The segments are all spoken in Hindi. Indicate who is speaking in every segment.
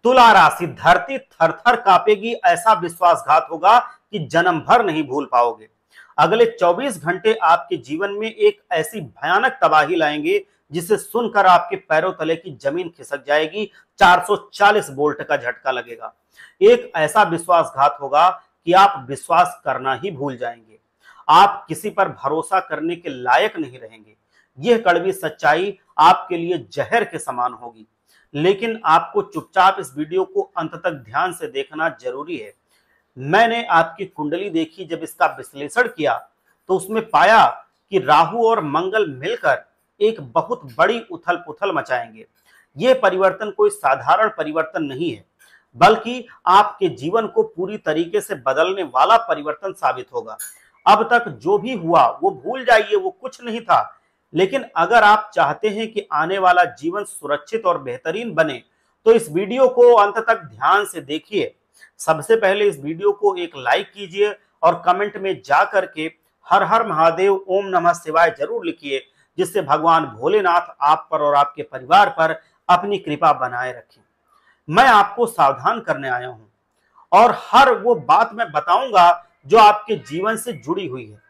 Speaker 1: तुला राशि, धरती थर थर कांपेगी, ऐसा विश्वासघात होगा कि जन्म भर नहीं भूल पाओगे। अगले 24 घंटे आपके जीवन में एक ऐसी भयानक तबाही लाएंगे जिसे सुनकर आपके पैरों तले की जमीन खिसक जाएगी। 440 वोल्ट का झटका लगेगा। एक ऐसा विश्वासघात होगा कि आप विश्वास करना ही भूल जाएंगे। आप किसी पर भरोसा करने के लायक नहीं रहेंगे। यह कड़वी सच्चाई आपके लिए जहर के समान होगी, लेकिन आपको चुपचाप इस वीडियो को अंत तक ध्यान से देखना जरूरी है। मैंने आपकी कुंडली देखी, जब इसका विश्लेषण किया तो उसमें पाया कि राहु और मंगल मिलकर एक बहुत बड़ी उथल पुथल मचाएंगे। यह परिवर्तन कोई साधारण परिवर्तन नहीं है, बल्कि आपके जीवन को पूरी तरीके से बदलने वाला परिवर्तन साबित होगा। अब तक जो भी हुआ वो भूल जाइए, वो कुछ नहीं था। लेकिन अगर आप चाहते हैं कि आने वाला जीवन सुरक्षित और बेहतरीन बने, तो इस वीडियो को अंत तक ध्यान से देखिए। सबसे पहले इस वीडियो को एक लाइक कीजिए और कमेंट में जा करके हर हर महादेव, ओम नमः शिवाय जरूर लिखिए, जिससे भगवान भोलेनाथ आप पर और आपके परिवार पर अपनी कृपा बनाए रखें। मैं आपको सावधान करने आया हूं और हर वो बात मैं बताऊंगा जो आपके जीवन से जुड़ी हुई है।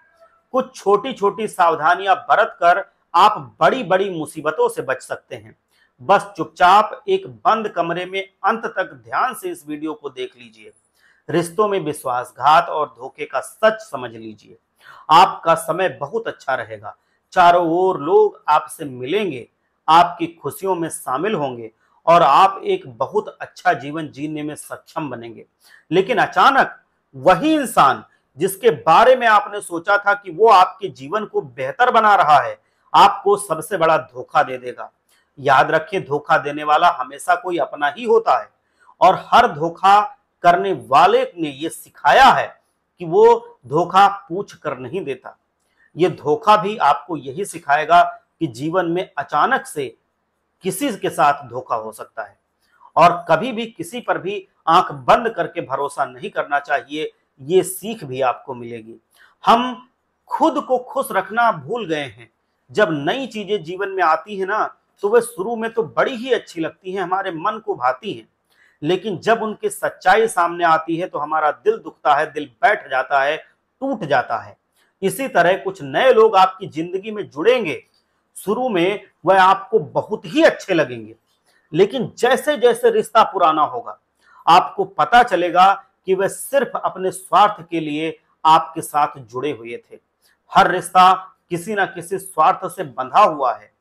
Speaker 1: कुछ छोटी छोटी सावधानियां बरत कर आप बड़ी बड़ी मुसीबतों से बच सकते हैं। बस चुपचाप एक बंद कमरे में अंत तक ध्यान से इस वीडियो को देख लीजिए। रिश्तों में विश्वासघात और धोखे का सच समझ लीजिए। आपका समय बहुत अच्छा रहेगा। चारों ओर लोग आपसे मिलेंगे, आपकी खुशियों में शामिल होंगे और आप एक बहुत अच्छा जीवन जीने में सक्षम बनेंगे। लेकिन अचानक वही इंसान जिसके बारे में आपने सोचा था कि वो आपके जीवन को बेहतर बना रहा है, आपको सबसे बड़ा धोखा दे देगा। याद रखें, धोखा देने वाला हमेशा कोई अपना ही होता है और हर धोखा करने वाले ने यह सिखाया है कि वो धोखा पूछ कर नहीं देता। ये धोखा भी आपको यही सिखाएगा कि जीवन में अचानक से किसी के साथ धोखा हो सकता है और कभी भी किसी पर भी आंख बंद करके भरोसा नहीं करना चाहिए। ये सीख भी आपको मिलेगी। हम खुद को खुश रखना भूल गए हैं। जब नई चीजें जीवन में आती है ना, तो वे शुरू में तो बड़ी ही अच्छी लगती हैं, हमारे मन को भाती हैं, लेकिन जब उनकी सच्चाई सामने आती है तो हमारा दिल दुखता है, दिल बैठ जाता है, टूट जाता है। इसी तरह कुछ नए लोग आपकी जिंदगी में जुड़ेंगे। शुरू में वह आपको बहुत ही अच्छे लगेंगे, लेकिन जैसे जैसे रिश्ता पुराना होगा, आपको पता चलेगा कि वे सिर्फ अपने स्वार्थ के लिए आपके साथ जुड़े हुए थे। हर रिश्ता किसी ना किसी स्वार्थ से बंधा हुआ है।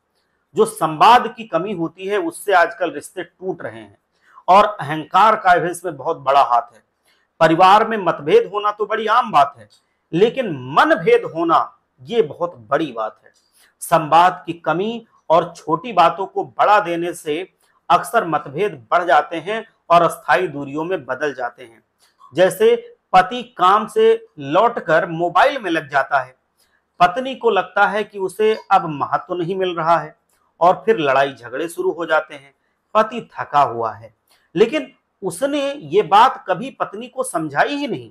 Speaker 1: जो संवाद की कमी होती है, उससे आजकल रिश्ते टूट रहे हैं और अहंकार का भी इसमें बहुत बड़ा हाथ है। परिवार में मतभेद होना तो बड़ी आम बात है, लेकिन मनभेद होना ये बहुत बड़ी बात है। संवाद की कमी और छोटी बातों को बढ़ा देने से अक्सर मतभेद बढ़ जाते हैं और अस्थायी दूरियों में बदल जाते हैं। जैसे पति काम से लौटकर मोबाइल में लग जाता है, पत्नी को लगता है कि उसे अब महत्व नहीं मिल रहा है और फिर लड़ाई झगड़े शुरू हो जाते हैं। पति थका हुआ है, लेकिन उसने ये बात कभी पत्नी को समझाई ही नहीं।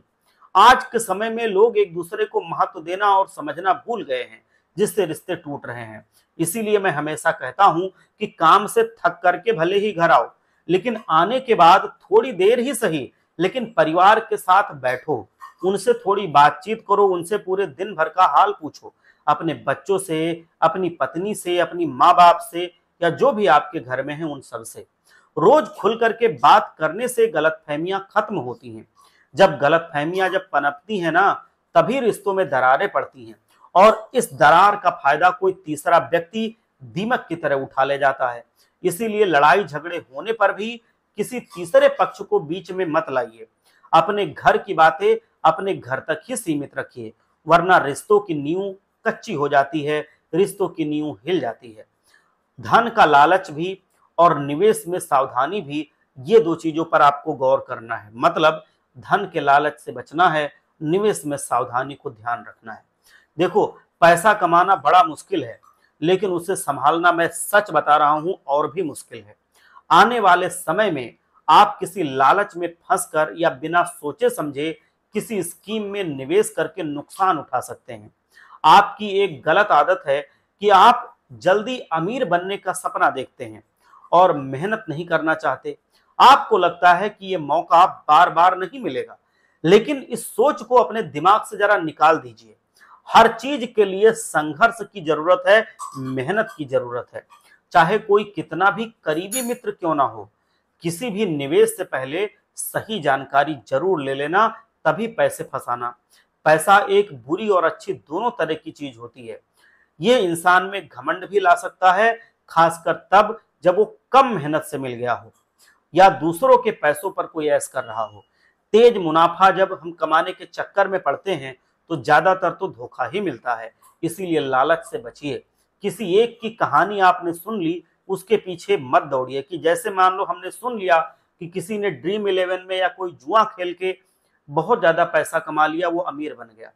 Speaker 1: आज के समय में लोग एक दूसरे को महत्व देना और समझना भूल गए हैं, जिससे रिश्ते टूट रहे हैं। इसीलिए मैं हमेशा कहता हूं कि काम से थक करके भले ही घर आओ, लेकिन आने के बाद थोड़ी देर ही सही, लेकिन परिवार के साथ बैठो, उनसे थोड़ी बातचीत करो, उनसे पूरे दिन भर का हाल पूछो। अपने बच्चों से, अपनी पत्नी से, अपनी माँ बाप से या जो भी आपके घर में है उन सब से रोज खुल करके बात करने से गलतफहमियां खत्म होती हैं। जब गलतफहमियां जब पनपती हैं ना, तभी रिश्तों में दरारें पड़ती हैं और इस दरार का फायदा कोई तीसरा व्यक्ति दीमक की तरह उठा ले जाता है। इसीलिए लड़ाई झगड़े होने पर भी किसी तीसरे पक्ष को बीच में मत लाइए। अपने घर की बातें अपने घर तक ही सीमित रखिए, वरना रिश्तों की नींव कच्ची हो जाती है, रिश्तों की नींव हिल जाती है। धन का लालच भी और निवेश में सावधानी भी, ये दो चीजों पर आपको गौर करना है। मतलब धन के लालच से बचना है, निवेश में सावधानी को ध्यान रखना है। देखो, पैसा कमाना बड़ा मुश्किल है, लेकिन उसे संभालना, मैं सच बता रहा हूं, और भी मुश्किल है। आने वाले समय में आप किसी लालच में फंसकर या बिना सोचे समझे किसी स्कीम में निवेश करके नुकसान उठा सकते हैं। आपकी एक गलत आदत है कि आप जल्दी अमीर बनने का सपना देखते हैं और मेहनत नहीं करना चाहते। आपको लगता है कि यह मौका बार बार नहीं मिलेगा। लेकिन इस सोच को अपने दिमाग से जरा निकाल दीजिए। हर चीज के लिए संघर्ष की जरूरत है, मेहनत की जरूरत है। चाहे कोई कितना भी करीबी मित्र क्यों ना हो, किसी भी निवेश से पहले सही जानकारी जरूर ले लेना, तभी पैसे फंसाना। पैसा एक बुरी और अच्छी दोनों तरह की चीज होती है। ये इंसान में घमंड भी ला सकता है, खासकर तब जब वो कम मेहनत से मिल गया हो या दूसरों के पैसों पर कोई ऐश कर रहा हो। तेज मुनाफा जब हम कमाने के चक्कर में पड़ते हैं तो ज्यादातर तो धोखा ही मिलता है। इसीलिए लालच से बचिए। किसी एक की कहानी आपने सुन ली, उसके पीछे मत दौड़िए। कि जैसे मान लो हमने सुन लिया कि किसी ने ड्रीम 11 में या कोई जुआ खेल के बहुत ज्यादा पैसा कमा लिया, वो अमीर बन गया,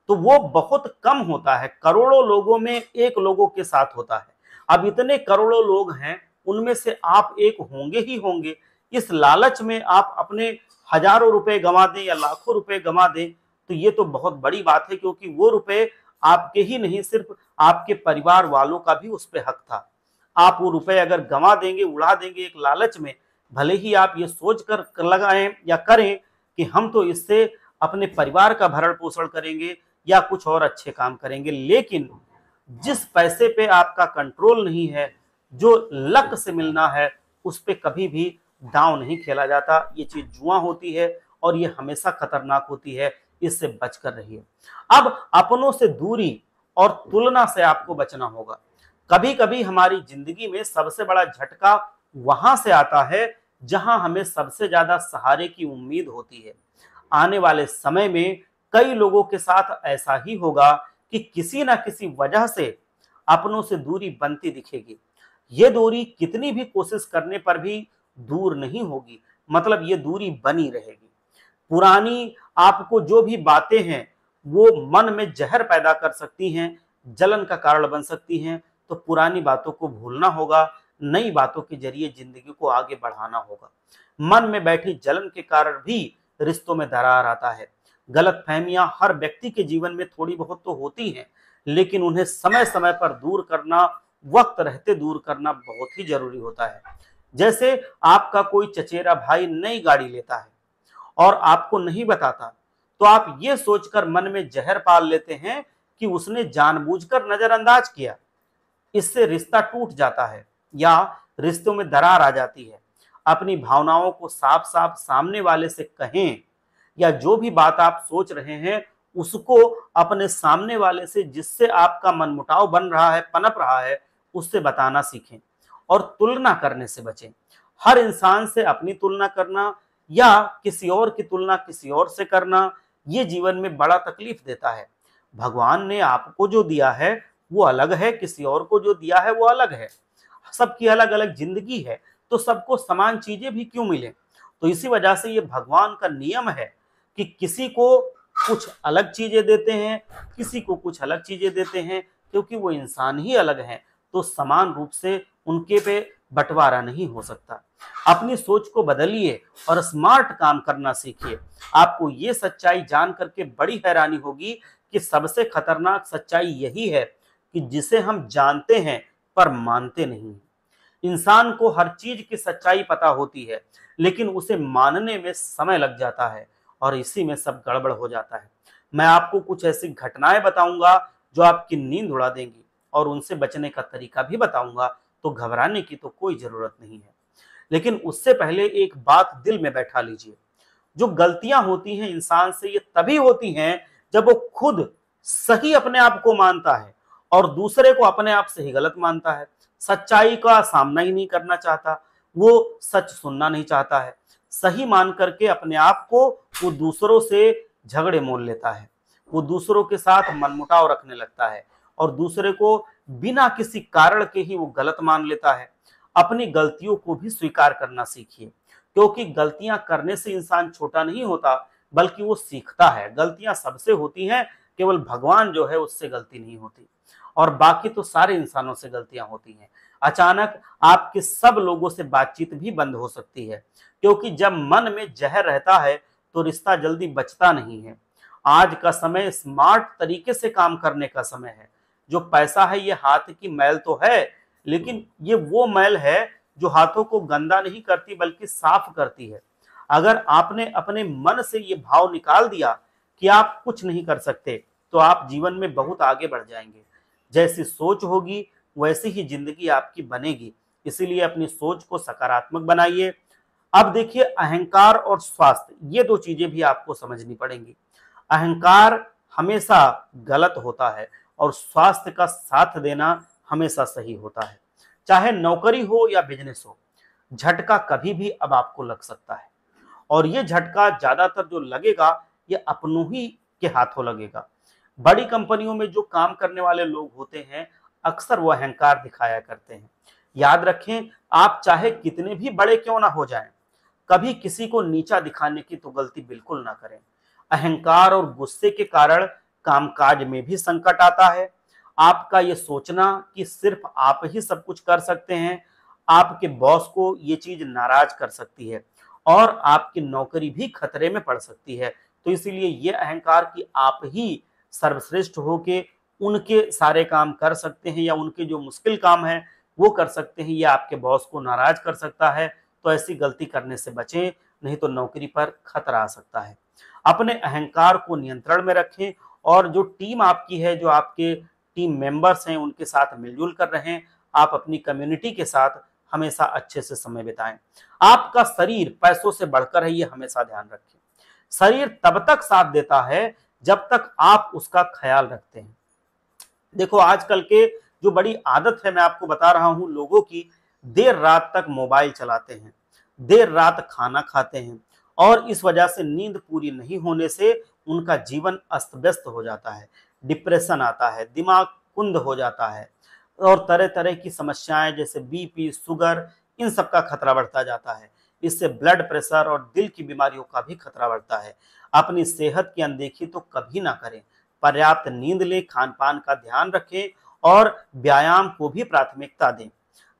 Speaker 1: तो वो बहुत कम होता है। करोड़ों लोगों में एक लोगों के साथ होता है। अब इतने करोड़ों लोग हैं, उनमें से आप एक होंगे ही होंगे। इस लालच में आप अपने हजारों रुपए गंवा दें या लाखों रुपए गंवा दें, तो ये तो बहुत बड़ी बात है, क्योंकि वो रुपए आपके ही नहीं, सिर्फ आपके परिवार वालों का भी उस पे हक था। आप वो रुपए अगर गंवा देंगे, उड़ा देंगे एक लालच में, भले ही आप ये सोच कर लगाएं या करें कि हम तो इससे अपने परिवार का भरण पोषण करेंगे या कुछ और अच्छे काम करेंगे, लेकिन जिस पैसे पे आपका कंट्रोल नहीं है, जो लक से मिलना है, उस पे कभी भी दांव नहीं खेला जाता। ये चीज जुआ होती है और ये हमेशा खतरनाक होती है। इससे बचकर रहिए। अब अपनों से दूरी और तुलना से आपको बचना होगा। कभी कभी हमारी जिंदगी में सबसे बड़ा झटका वहां से आता है जहां हमें सबसे ज्यादा सहारे की उम्मीद होती है। आने वाले समय में कई लोगों के साथ ऐसा ही होगा कि किसी ना किसी वजह से अपनों से दूरी बनती दिखेगी। ये दूरी कितनी भी कोशिश करने पर भी दूर नहीं होगी, मतलब ये दूरी बनी रहेगी। पुरानी आपको जो भी बातें हैं वो मन में जहर पैदा कर सकती हैं, जलन का कारण बन सकती हैं। तो पुरानी बातों को भूलना होगा, नई बातों के जरिए जिंदगी को आगे बढ़ाना होगा। मन में बैठी जलन के कारण भी रिश्तों में दरार आता है। गलतफहमियां हर व्यक्ति के जीवन में थोड़ी बहुत तो होती हैं, लेकिन उन्हें समय समय पर दूर करना, वक्त रहते दूर करना बहुत ही जरूरी होता है। जैसे आपका कोई चचेरा भाई नई गाड़ी लेता है और आपको नहीं बताता, तो आप ये सोचकर मन में जहर पाल लेते हैं कि उसने जानबूझकर नजरअंदाज किया। इससे रिश्ता टूट जाता है या रिश्तों में दरार आ जाती है। अपनी भावनाओं को साफ साफ सामने वाले से कहें, या जो भी बात आप सोच रहे हैं उसको अपने सामने वाले से, जिससे आपका मनमुटाव बन रहा है, पनप रहा है, उससे बताना सीखें। और तुलना करने से बचें। हर इंसान से अपनी तुलना करना या किसी और की तुलना किसी और से करना, ये जीवन में बड़ा तकलीफ देता है। भगवान ने आपको जो दिया है वो अलग है, किसी और को जो दिया है वो अलग है। सबकी अलग अलग जिंदगी है, तो सबको समान चीजें भी क्यों मिले? तो इसी वजह से ये भगवान का नियम है कि किसी को कुछ अलग चीजें देते हैं, किसी को कुछ अलग चीजें देते हैं, क्योंकि वो इंसान ही अलग हैं। तो समान रूप से उनके पे बंटवारा नहीं हो सकता। अपनी सोच को बदलिए और स्मार्ट काम करना सीखिए। आपको ये सच्चाई जान करके बड़ी हैरानी होगी कि सबसे खतरनाक सच्चाई यही है कि जिसे हम जानते हैं पर मानते नहीं। इंसान को हर चीज की सच्चाई पता होती है, लेकिन उसे मानने में समय लग जाता है और इसी में सब गड़बड़ हो जाता है। मैं आपको कुछ ऐसी घटनाएं बताऊंगा जो आपकी नींद उड़ा देंगी, और उनसे बचने का तरीका भी बताऊंगा। तो घबराने की तो कोई जरूरत नहीं है। लेकिन उससे पहले एक बात दिल में बैठा लीजिए। जो गलतियां होती हैं इंसान से, ये तभी होती हैं जब वो खुद सही अपने आप को मानता है और दूसरे को अपने आप से ही गलत मानता है। सच्चाई का सामना ही नहीं करना चाहता, वो सच सुनना नहीं चाहता है। सही मान करके अपने आप को वो दूसरों से झगड़े मोल लेता है, वो दूसरों के साथ मनमुटाव रखने लगता है और दूसरे को बिना किसी कारण के ही वो गलत मान लेता है। अपनी गलतियों को भी स्वीकार करना सीखिए, क्योंकि गलतियां करने से इंसान छोटा नहीं होता, बल्कि वो सीखता है। गलतियां सबसे होती हैं, केवल भगवान जो है उससे गलती नहीं होती, और बाकी तो सारे इंसानों से गलतियां होती हैं। अचानक आपके सब लोगों से बातचीत भी बंद हो सकती है, क्योंकि जब मन में जहर रहता है तो रिश्ता जल्दी बचता नहीं है। आज का समय स्मार्ट तरीके से काम करने का समय है। जो पैसा है ये हाथ की मैल तो है, लेकिन ये वो मैल है जो हाथों को गंदा नहीं करती बल्कि साफ करती है। अगर आपने अपने मन से ये भाव निकाल दिया कि आप कुछ नहीं कर सकते, तो आप जीवन में बहुत आगे बढ़ जाएंगे। जैसी सोच होगी वैसी ही जिंदगी आपकी बनेगी। इसीलिए अपनी सोच को सकारात्मक बनाइए। अब देखिए, अहंकार और स्वास्थ्य, ये दो चीजें भी आपको समझनी पड़ेंगी। अहंकार हमेशा गलत होता है और स्वास्थ्य का साथ देना हमेशा सही होता है। चाहे नौकरी हो या बिजनेस हो, झटका कभी भी अब आपको लग सकता है, और ये झटका ज्यादातर जो लगेगा ये अपनों ही के हाथों लगेगा। बड़ी कंपनियों में जो काम करने वाले लोग होते हैं, अक्सर वो अहंकार दिखाया करते हैं। याद रखें, आप चाहे कितने भी बड़े क्यों ना हो जाएं, कभी किसी को नीचा दिखाने की तो गलती बिल्कुल ना करें। अहंकार और गुस्से के कारण कामकाज में भी संकट आता है। आपका ये सोचना कि सिर्फ आप ही सब कुछ कर सकते हैं, आपके बॉस को ये चीज नाराज कर सकती है और आपकी नौकरी भी खतरे में पड़ सकती है। तो इसीलिए ये अहंकार कि आप ही सर्वश्रेष्ठ होके उनके सारे काम कर सकते हैं या उनके जो मुश्किल काम है वो कर सकते हैं, ये आपके बॉस को नाराज कर सकता है। तो ऐसी गलती करने से बचें, नहीं तो नौकरी पर खतरा आ सकता है। अपने अहंकार को नियंत्रण में रखें और जो टीम आपकी है, जो आपके टीम मेंबर्स हैं, उनके साथ मिलजुल कर रहें। आप अपनी कम्युनिटी के साथ हमेशा अच्छे से समय बिताएं। आपका शरीर पैसों से बढ़कर है, ये हमेशा ध्यान रखें। शरीर तब तक साथ देता है जब तक आप उसका ख्याल रखते हैं। देखो, आजकल के जो बड़ी आदत है, मैं आपको बता रहा हूं, लोगों की देर रात तक मोबाइल चलाते हैं, देर रात खाना खाते हैं और इस वजह से नींद पूरी नहीं होने से उनका जीवन अस्त व्यस्त हो जाता है, डिप्रेशन आता है, दिमाग कुंद हो जाता है और तरह तरह की समस्याएं जैसे बीपी, शुगर, इन सब का खतरा बढ़ता जाता है। इससे ब्लड प्रेशर और दिल की बीमारियों का भी खतरा बढ़ता है। अपनी सेहत की अनदेखी तो कभी ना करें। पर्याप्त नींद लें, खान पान का ध्यान रखें और व्यायाम को भी प्राथमिकता दें।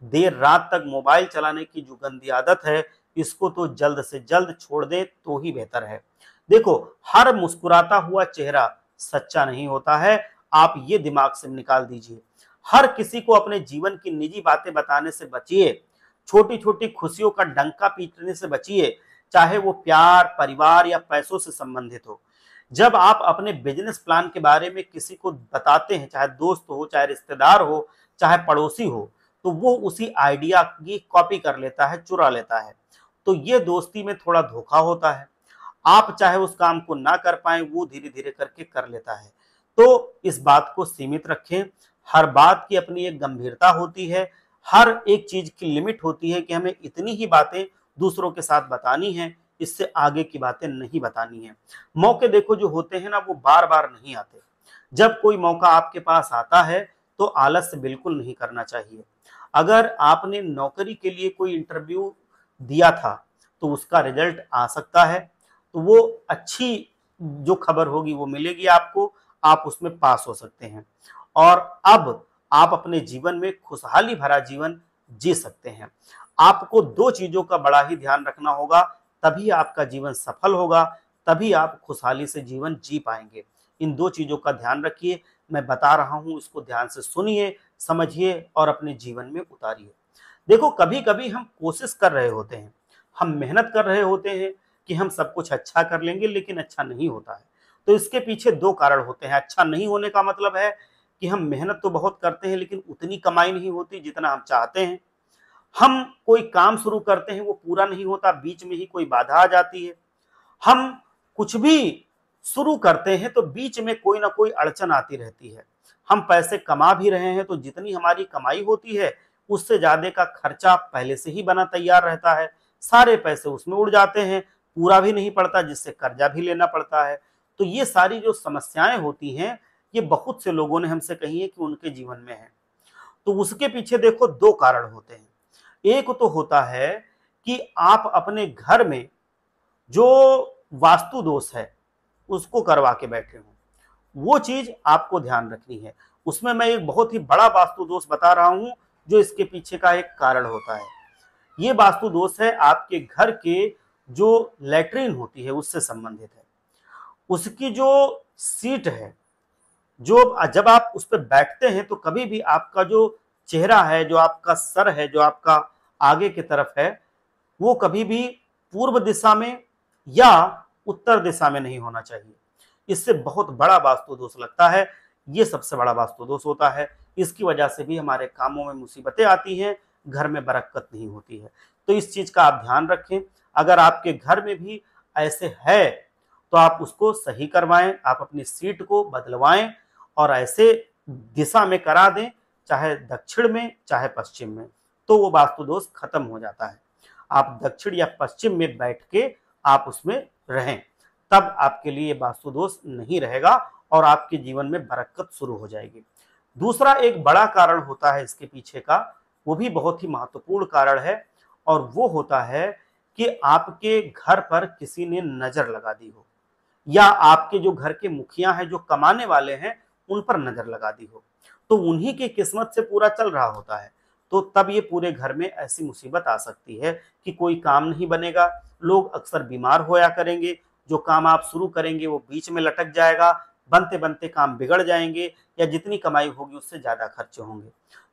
Speaker 1: देर रात तक मोबाइल चलाने की जो गंदी आदत है, इसको तो जल्द से जल्द छोड़ दें तो ही बेहतर है। देखो, हर मुस्कुराता हुआ चेहरा सच्चा नहीं होता है, आप ये दिमाग से निकाल दीजिए। हर किसी को अपने जीवन की निजी बातें बताने से बचिए। छोटी छोटी खुशियों का डंका पीटने से बचिए, चाहे वो प्यार, परिवार या पैसों से संबंधित हो। जब आप अपने बिजनेस प्लान के बारे में किसी को बताते हैं, चाहे दोस्त हो, चाहे रिश्तेदार हो, चाहे पड़ोसी हो, तो वो उसी आइडिया की कॉपी कर लेता है, चुरा लेता है। तो ये दोस्ती में थोड़ा धोखा होता है। आप चाहे उस काम को ना कर पाए, वो धीरे धीरे करके कर लेता है। तो इस बात को सीमित रखें। हर बात की अपनी एक गंभीरता होती है, हर एक चीज की लिमिट होती है कि हमें इतनी ही बातें दूसरों के साथ बतानी है, इससे आगे की बातें नहीं बतानी है। मौके देखो जो होते हैं ना, वो बार बार नहीं आते। जब कोई मौका आपके पास आता है तो आलस्य बिल्कुल नहीं करना चाहिए। अगर आपने नौकरी के लिए कोई इंटरव्यू दिया था तो उसका रिजल्ट आ सकता है, तो वो अच्छी जो खबर होगी वो मिलेगी आपको, आप उसमें पास हो सकते हैं और अब आप अपने जीवन में खुशहाली भरा जीवन जी सकते हैं। आपको दो चीजों का बड़ा ही ध्यान रखना होगा, तभी आपका जीवन सफल होगा, तभी आप खुशहाली से जीवन जी पाएंगे। इन दो चीजों का ध्यान रखिए, मैं बता रहा हूं, इसको ध्यान से सुनिए, समझिए और अपने जीवन में उतारिए। देखो, कभी कभी हम कोशिश कर रहे होते हैं, हम मेहनत कर रहे होते हैं कि हम सब कुछ अच्छा कर लेंगे, लेकिन अच्छा नहीं होता है। तो इसके पीछे दो कारण होते हैं। अच्छा नहीं होने का मतलब है कि हम मेहनत तो बहुत करते हैं लेकिन उतनी कमाई नहीं होती जितना हम चाहते हैं। हम कोई काम शुरू करते हैं, वो पूरा नहीं होता, बीच में ही कोई बाधा आ जाती है। हम कुछ भी शुरू करते हैं तो बीच में कोई ना कोई अड़चन आती रहती है। हम पैसे कमा भी रहे हैं तो जितनी हमारी कमाई होती है उससे ज्यादा का खर्चा पहले से ही बना तैयार रहता है। सारे पैसे उसमें उड़ जाते हैं, पूरा भी नहीं पड़ता, जिससे कर्जा भी लेना पड़ता है। तो ये सारी जो समस्याएं होती हैं, ये बहुत से लोगों ने हमसे कही है कि उनके जीवन में है। तो उसके पीछे देखो दो कारण होते हैं। एक तो होता है कि आप अपने घर में जो वास्तु दोष है उसको करवा के बैठे हो, वो चीज आपको ध्यान रखनी है। उसमें मैं एक बहुत ही बड़ा वास्तु दोष बता रहा हूं जो इसके पीछे का एक कारण होता है। ये वास्तु दोष है आपके घर के जो लैट्रीन होती है उससे संबंधित है। उसकी जो सीट है, जो जब आप उस पर बैठते हैं तो कभी भी आपका जो चेहरा है, जो आपका सर है, जो आपका आगे की तरफ है वो कभी भी पूर्व दिशा में या उत्तर दिशा में नहीं होना चाहिए। इससे बहुत बड़ा वास्तु दोष लगता है। ये सबसे बड़ा वास्तु दोष होता है। इसकी वजह से भी हमारे कामों में मुसीबतें आती हैं, घर में बरकत नहीं होती है। तो इस चीज का आप ध्यान रखें। अगर आपके घर में भी ऐसे है तो आप उसको सही करवाएं, आप अपनी सीट को बदलवाएं और ऐसे दिशा में करा दें, चाहे दक्षिण में चाहे पश्चिम में, तो वो वास्तु दोष खत्म हो जाता है। आप दक्षिण या पश्चिम में बैठ के आप उसमें रहें, तब आपके लिए वास्तु दोष नहीं रहेगा और आपके जीवन में बरकत शुरू हो जाएगी। दूसरा एक बड़ा कारण होता है इसके पीछे का, वो भी बहुत ही महत्वपूर्ण कारण है, और वो होता है कि आपके घर पर किसी ने नजर लगा दी हो, या आपके जो घर के मुखिया हैं, जो कमाने वाले हैं, उन पर नजर लगा दी हो, तो उन्हीं की किस्मत से पूरा चल रहा होता है। तो तब ये पूरे घर में ऐसी मुसीबत आ सकती है कि कोई काम नहीं बनेगा, लोग अक्सर बीमार होया करेंगे, जो काम आप शुरू करेंगे वो बीच में लटक जाएगा, बनते बनते काम बिगड़ जाएंगे, या जितनी कमाई होगी उससे ज्यादा खर्चे होंगे।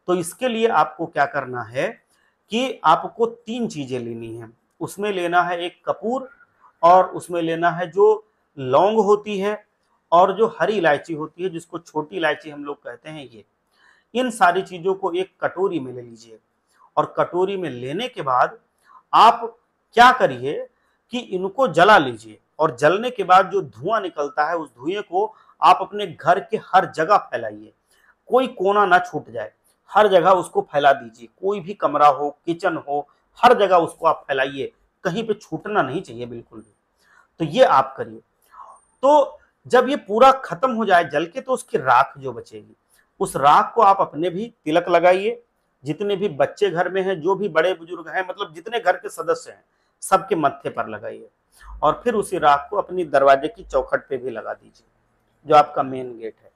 Speaker 1: तो इसके लिए आपको क्या करना है कि आपको 3 चीजें लेनी है। उसमें लेना है एक कपूर, और उसमें लेना है जो लौंग होती है, और जो हरी इलायची होती है, जिसको छोटी इलायची हम लोग कहते हैं, ये इन सारी चीजों को एक कटोरी में ले लीजिए। और कटोरी में लेने के बाद आप क्या करिए कि इनको जला लीजिए, और जलने के बाद जो धुआं निकलता है उस धुएं को आप अपने घर के हर जगह फैलाइए। कोई कोना ना छूट जाए, हर जगह उसको फैला दीजिए। कोई भी कमरा हो, किचन हो, हर जगह उसको आप फैलाइए, कहीं पे छूटना नहीं चाहिए बिल्कुल भी। तो ये आप करिए। तो जब ये पूरा खत्म हो जाए जल के, तो उसकी राख जो बचेगी, उस राख को आप अपने भी तिलक लगाइए। जितने भी बच्चे घर में हैं, जो भी बड़े बुजुर्ग हैं, मतलब जितने घर के सदस्य हैं, सबके मत्थे पर लगाइए। और फिर उसी राख को अपनी दरवाजे की चौखट पे भी लगा दीजिए, जो आपका मेन गेट है।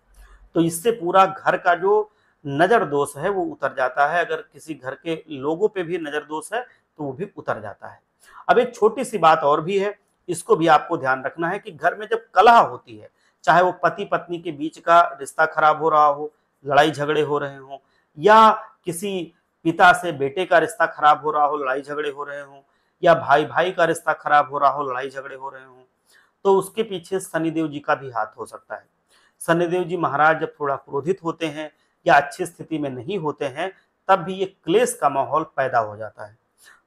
Speaker 1: तो इससे पूरा घर का जो नजर दोष है वो उतर जाता है। अगर किसी घर के लोगों पे भी नजर दोष है तो वो भी उतर जाता है। अब एक छोटी सी बात और भी है, इसको भी आपको ध्यान रखना है कि घर में जब कलह होती है, चाहे वो पति पत्नी के बीच का रिश्ता खराब हो रहा हो, लड़ाई झगड़े हो रहे हो, या किसी पिता से बेटे का रिश्ता खराब हो रहा हो, लड़ाई झगड़े हो रहे हो, या भाई भाई का रिश्ता खराब हो रहा हो, लड़ाई झगड़े हो रहे हो, तो उसके पीछे शनिदेव जी का भी हाथ हो सकता है। शनिदेव जी महाराज जब थोड़ा क्रोधित होते हैं या अच्छी स्थिति में नहीं होते हैं, तब भी ये क्लेश का माहौल पैदा हो जाता है।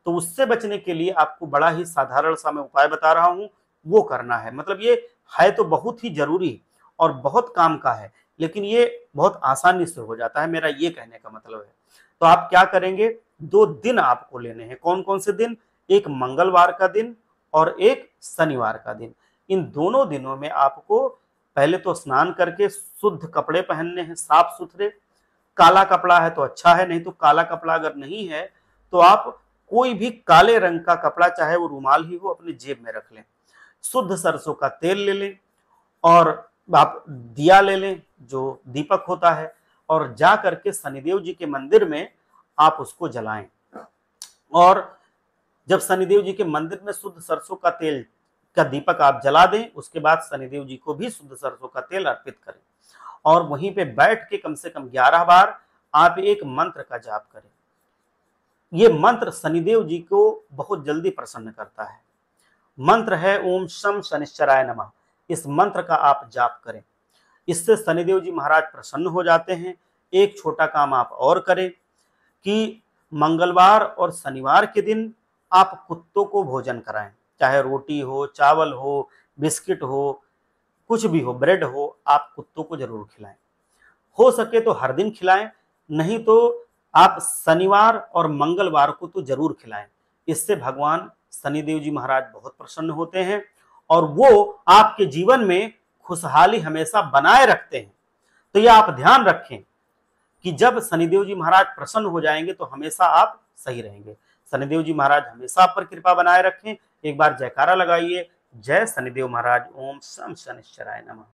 Speaker 1: तो उससे बचने के लिए आपको बड़ा ही साधारण सा मैं उपाय बता रहा हूं, वो करना है। मतलब ये है तो बहुत ही जरूरी और बहुत काम का है, लेकिन ये बहुत आसानी से हो जाता है, मेरा ये कहने का मतलब है। तो आप क्या करेंगे, 2 दिन आपको लेने हैं। कौन कौन से दिन? एक मंगलवार का दिन और एक शनिवार का दिन। इन दोनों दिनों में आपको पहले तो स्नान करके शुद्ध कपड़े पहनने हैं, साफ सुथरे। काला कपड़ा है तो अच्छा है, नहीं तो काला कपड़ा अगर नहीं है तो आप कोई भी काले रंग का कपड़ा, चाहे वो रुमाल ही हो, अपनी जेब में रख लें। शुद्ध सरसों का तेल ले लें, और आप दिया ले लें, जो दीपक होता है, और जा करके शनिदेव जी के मंदिर में आप उसको जलाएं। और जब शनिदेव जी के मंदिर में शुद्ध सरसों का तेल का दीपक आप जला दें, उसके बाद शनिदेव जी को भी शुद्ध सरसों का तेल अर्पित करें, और वहीं पे बैठ के कम से कम 11 बार आप एक मंत्र का जाप करें। ये मंत्र शनिदेव जी को बहुत जल्दी प्रसन्न करता है। मंत्र है ओम शम शनिश्चराय नमः। इस मंत्र का आप जाप करें, इससे शनिदेव जी महाराज प्रसन्न हो जाते हैं। एक छोटा काम आप और करें कि मंगलवार और शनिवार के दिन आप कुत्तों को भोजन कराएं, चाहे रोटी हो, चावल हो, बिस्किट हो, कुछ भी हो, ब्रेड हो, आप कुत्तों को जरूर खिलाएं। हो सके तो हर दिन खिलाएं, नहीं तो आप शनिवार और मंगलवार को तो जरूर खिलाएं। इससे भगवान शनिदेव जी महाराज बहुत प्रसन्न होते हैं, और वो आपके जीवन में खुशहाली हमेशा बनाए रखते हैं। तो ये आप ध्यान रखें कि जब शनिदेव जी महाराज प्रसन्न हो जाएंगे तो हमेशा आप सही रहेंगे। शनिदेव जी महाराज हमेशा आप पर कृपा बनाए रखें। एक बार जयकारा लगाइए, जय शनिदेव महाराज। ओम शम शनिश्चराय नमः।